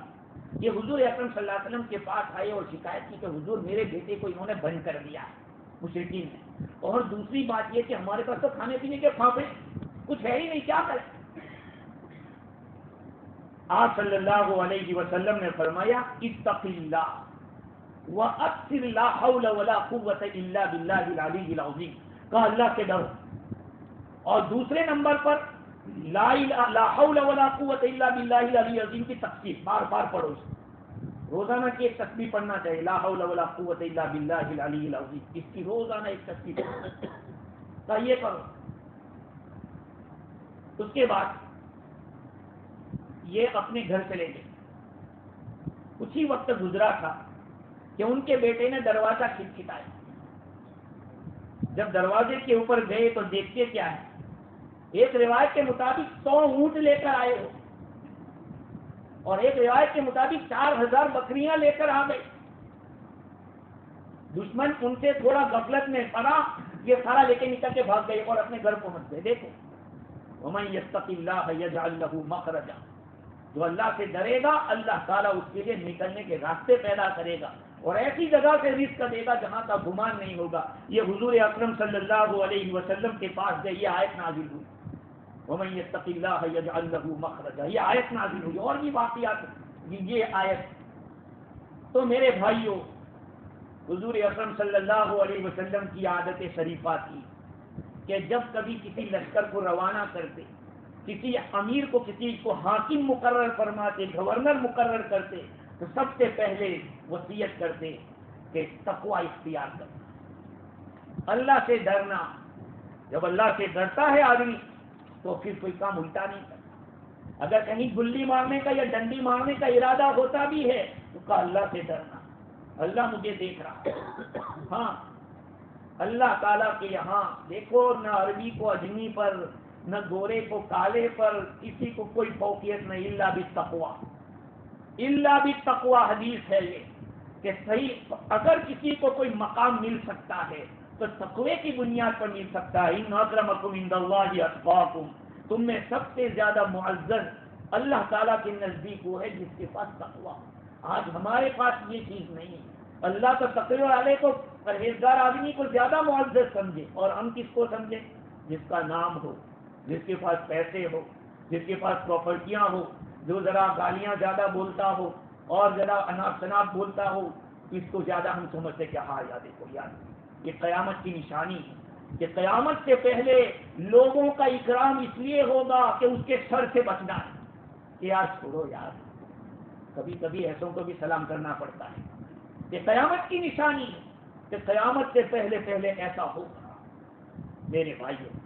یہ حضور اکرم صلی اللہ علیہ وسلم کے پاس آئے اور شکایت کی کہ حضور میرے بیٹے کو انہوں نے بند کر دیا ہے مشرکین نے، اور دوسری بات یہ کہ ہمارے پاس تو کھانے پینے کے پھاپے کچھ ہے ہی نہیں، کیا کریں؟ آپ صلی اللہ علیہ وسلم نے فرمایا اتق اللہ واکثر لا حول ولا قوت الا باللہ العلی العظیم، کہا اللہ سے ڈرو، اور دوسرے نمبر پر لا حول ولا قوت الا باللہ العلی العظیم کی تفسیر بار بار پڑھو، روزانہ کی ایک تسبیح پڑھنا چاہیے، لا حول ولا قوت الا باللہ العلی العظیم، اس کی روزانہ ایک تسبیح پڑھو، یہ کرو۔ اس کے بعد یہ اپنے گھر چلے گئے، کچھ ہی وقت گزرا تھا کہ ان کے بیٹے نے دروازہ کھٹکھٹایا، جب دروازے کے اوپر گئے تو دیکھتے کیا ہے، ایک روایت کے مطابق 100 اونٹ لے کر آئے ہو، اور ایک روایت کے مطابق 4000 بکریاں لے کر آ گئے۔ دشمن ان سے تھوڑا غفلت میں پڑا، یہ سارا لے کے نکل کے بھاگ گئے اور اپنے گھر پہنچ گئے۔ دیکھو وَمَن يَتَّقِ اللَّهَ يَجْعَل لَّهُ مَخْرَجًا، جو اللہ سے ڈرے گا اللہ تعالیٰ اس کے لیے نکلنے کے راستے پیدا کرے گا، اور ایسی جگہ سے رزق دے گا جہاں کا گمان نہیں ہوگا۔ یہ حضور اکرم صلی اللہ علیہ وسلم کے پاس گئے، یہ آیت نازل ہوئی، وَمَن يَتَّقِ اللَّهَ يَجْعَل لَّهُ مَخْرَجًا، یہ آیت نازل ہوئی، اور بھی واقعات یہ آیت۔ تو میرے بھائیوں، حضور اکرم صلی اللہ علیہ وسلم کی عادت شریفہ تھی کہ جب کبھی کسی لشکر کو روانہ کرتے، کسی امیر کو کسی کو حاکم مقرر فرماتے، گورنر مقرر کرتے، تو سب سے پہلے وصیت کرتے کہ تقوی اختیار کرنا، اللہ سے ڈرنا۔ جب اللہ سے ڈرتا ہے آدمی تو پھر کوئی کام الٹا نہیں کرتا، اگر کہیں گلی مارنے کا یا ڈنڈی مارنے کا ارادہ ہوتا بھی ہے تو کہا اللہ سے ڈرنا، اللہ مجھے دیکھ رہا ہے۔ ہاں، اللہ تعالیٰ کے یہاں دیکھو، نہ عربی کو اجمی پر، نہ گورے کو کالے پر، کسی کو کوئی فوقیت نہیں، الا بالتقوی، الا بالتقوی حدیث ہے یہ کہ صحیح اگر کسی کو کوئی مقام مل سکتا ہے تو تقوی کی بنیاد پر مل سکتا ہے۔ ان اکرمکم عند اللہ اتقاکم، تم میں سب سے زیادہ معزز اللہ تعالیٰ کے نزدیک وہ ہے جس کے پاس تقوی۔ آج ہمارے پاس یہ چیز نہیں ہے، اللہ تو تقوی والے کو، پرہیزگار آدمی کو زیادہ معزز سمجھے، اور ہم کس کو سمجھے؟ جس کا نام ہو، جس کے پاس پیسے ہو، جس کے پاس پراپرٹیاں ہو، جو ذرا گالیاں زیادہ بولتا ہو اور ذرا اناپ شناپ بولتا ہو، اس کو زیادہ ہم سمجھتے کہ ہاں یاد دیکھو یاد، یہ قیامت کی نشانی ہے کہ قیامت سے پہلے لوگوں کا اکرام اس لیے ہوگا کہ اس کے سر سے بچنا ہے کہ یار چھوڑو یار، کبھی کبھی ایسوں کو بھی سلام کرنا پڑتا ہے۔ یہ قیامت کی نشانی ہے کہ قیامت سے پہلے پہلے ایسا ہوگا۔ میرے بھائیوں،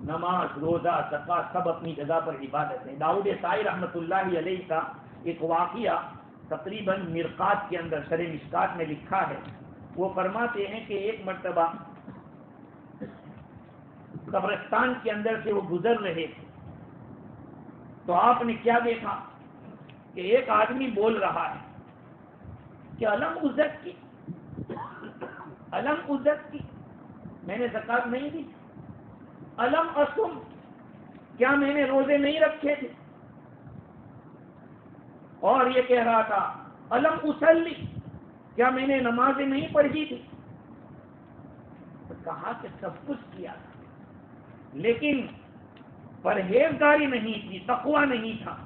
نماز، روزہ، زکوٰۃ سب اپنی جگہ پر عبادت ہے۔ داؤد سائی رحمۃ اللہ علیہ کا ایک واقعہ تقریباً مرقات کے اندر شرح مشکات میں لکھا ہے، وہ فرماتے ہیں کہ ایک مرتبہ قبرستان کے اندر سے وہ گزر رہے تھے تو آپ نے کیا دیکھا کہ ایک آدمی بول رہا ہے کہ علم عزت کی، علم عزت کی، میں نے زکوٰۃ نہیں دی، علم اصم، کیا میں نے روزے نہیں رکھے تھے، اور یہ کہہ رہا تھا علم اصلی، کیا میں نے نمازیں نہیں پڑھی تھی۔ تو کہا کہ سب کچھ کیا تھا لیکن پرہیزگاری نہیں تھی، تقوی نہیں تھا۔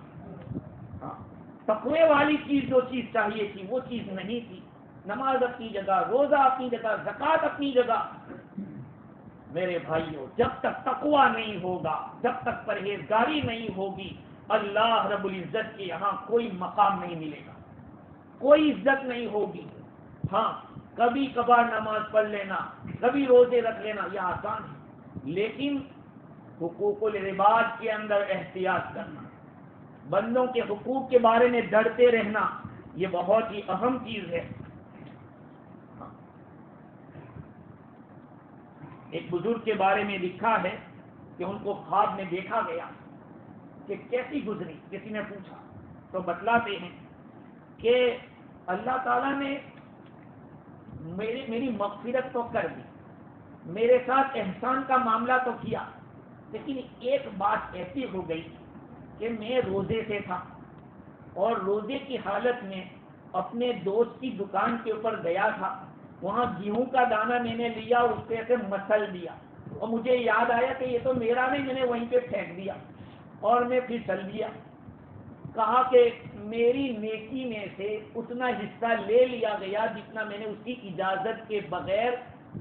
تقوی والی چیز جو چیز چاہیے تھی وہ چیز نہیں تھی۔ نماز اپنی جگہ، روزہ اپنی جگہ، زکوٰۃ اپنی جگہ۔ میرے بھائیوں، جب تک تقوی نہیں ہوگا، جب تک پرہیزگاری نہیں ہوگی، اللہ رب العزت کے یہاں کوئی مقام نہیں ملے گا، کوئی عزت نہیں ہوگی۔ ہاں، کبھی کبھار نماز پڑھ لینا، کبھی روزے رکھ لینا، یہ آسان ہے، لیکن حقوق العباد کے اندر احتیاط کرنا، بندوں کے حقوق کے بارے میں ڈرتے رہنا، یہ بہت ہی اہم چیز ہے۔ ایک بزرگ کے بارے میں لکھا ہے کہ ان کو خواب میں دیکھا گیا کہ کیسی گزری، کسی نے پوچھا تو بتلاتے ہیں کہ اللہ تعالیٰ نے میری مغفرت تو کر دی، میرے ساتھ احسان کا معاملہ تو کیا، لیکن ایک بات ایسی ہو گئی کہ میں روزے سے تھا اور روزے کی حالت میں اپنے دوست کی دکان کے اوپر گیا تھا، وہاں گیہوں کا دانہ میں نے لیا اور اس پہ سے مسل دیا، اور مجھے یاد آیا کہ یہ تو میرا نہیں، میں نے وہیں پہ پھینک دیا اور میں پھر چل دیا۔ کہا کہ میری نیکی میں سے اتنا حصہ لے لیا گیا جتنا میں نے اس کی اجازت کے بغیر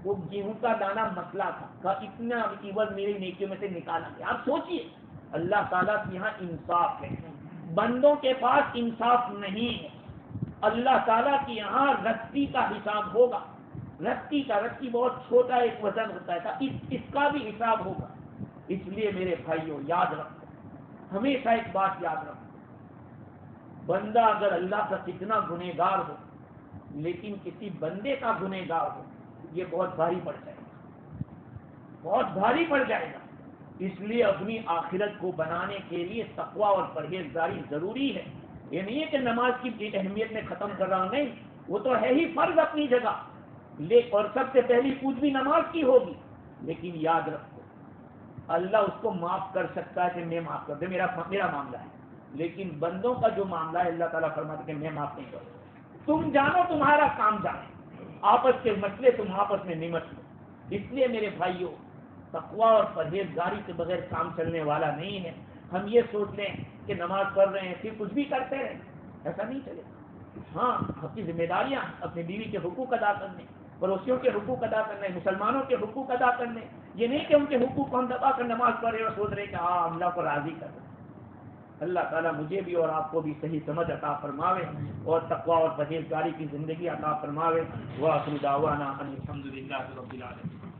وہ گیہوں کا دانہ مسلا تھا، کہا اتنا عوض میری نیکیوں میں سے نکالا گیا۔ آپ سوچئے اللہ تعالیٰ کے یہاں انصاف ہے، بندوں کے پاس انصاف نہیں ہے۔ اللہ تعالیٰ کے یہاں رتی کا حساب ہوگا، رتی بہت چھوٹا ایک وزن ہوتا ہے، اس کا بھی حساب ہوگا۔ اس لیے میرے بھائیوں یاد رکھو، ہمیشہ ایک بات یاد رکھو، بندہ اگر اللہ کا کتنا گنہگار ہو لیکن کسی بندے کا گنہگار ہو، یہ بہت بھاری پڑ جائے گا، بہت بھاری پڑ جائے گا۔ اس لیے اپنی آخرت کو بنانے کے لیے تقوی اور پرہیزگاری ضروری ہے۔ یہ نہیں ہے کہ نماز کی اہمیت میں ختم کر رہا ہوں، نہیں، وہ تو ہے ہی فرض اپنی جگہ، اور سب سے پہلی پوچھ بھی نماز کی ہوگی، لیکن یاد رکھو اللہ اس کو معاف کر سکتا ہے کہ میں معاف کر دے، میرا معاملہ ہے، لیکن بندوں کا جو معاملہ ہے اللہ تعالیٰ فرماتے کہ میں معاف نہیں کروں۔ تم جانو تمہارا کام جانے، آپس کے مسئلے تم آپس میں نمٹ لو۔ اس لیے میرے بھائیوں تقوی اور پرہیزگاری کے بغیر کام چلنے والا نہیں ہے۔ ہم یہ سوچ لیں کہ نماز پڑھ رہے ہیں پھر کچھ بھی کرتے رہیں، ایسا نہیں چلے گا۔ ہاں، اپنی ذمہ داریاں، اپنی بیوی کے حقوق ادا کرنے، پڑوسیوں کے حقوق ادا کرنے، مسلمانوں کے حقوق ادا کرنے، یہ نہیں کہ ان کے حقوق کو ہم دبا کر نماز پڑھ رہے اور سوچ رہے کہ اللہ کو راضی کر رہے۔ اللہ تعالیٰ مجھے بھی اور آپ کو بھی صحیح سمجھ عطا فرماوے اور تقوی اور پرہیزگاری کی زندگی عطا فرماوے۔ وآخر دعوانا ان الحمد للہ رب العالمین۔